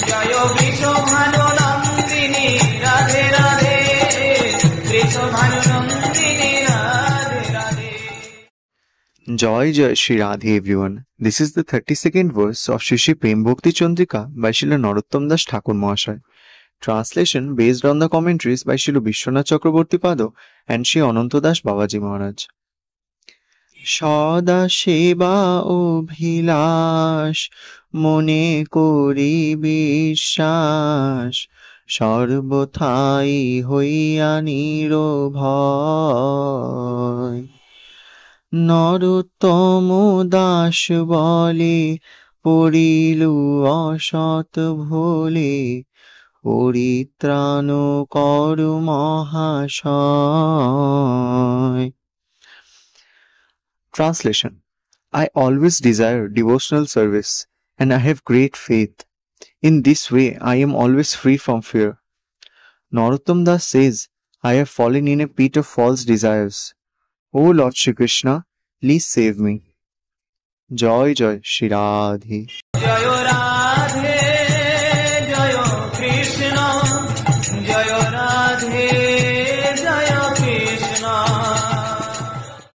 Joy Vrishabhanu Nandini Radhe Radhe, Vrishabhanu Nandini Radhe Radhe. Joy Joy Shri Radhe everyone. This is the 32nd verse of Shri Shri Prem Bhakti Chandrika by Srila Narottam Das Thakur Mahasaya. Translation based on the commentaries by Srila Vishwanath Chakraborty Pado and Sri Ananta Das Babaji Maharaj. সদা সেবা অভিলাষ মনে করি বিশ্বাস, সর্বথাই হইয়া নিরভয়। নরোত্তম দাস বলে পড়িলু অসৎ ভোলে, পরিত্রাণ কর মহাশয়। Translation: I always desire devotional service and I have great faith. In this way I am always free from fear. Narottam Das says, I have fallen in a pit of false desires. O Lord Shri Krishna, please save me. Joy Joy Shri Radhe. Joy Radhe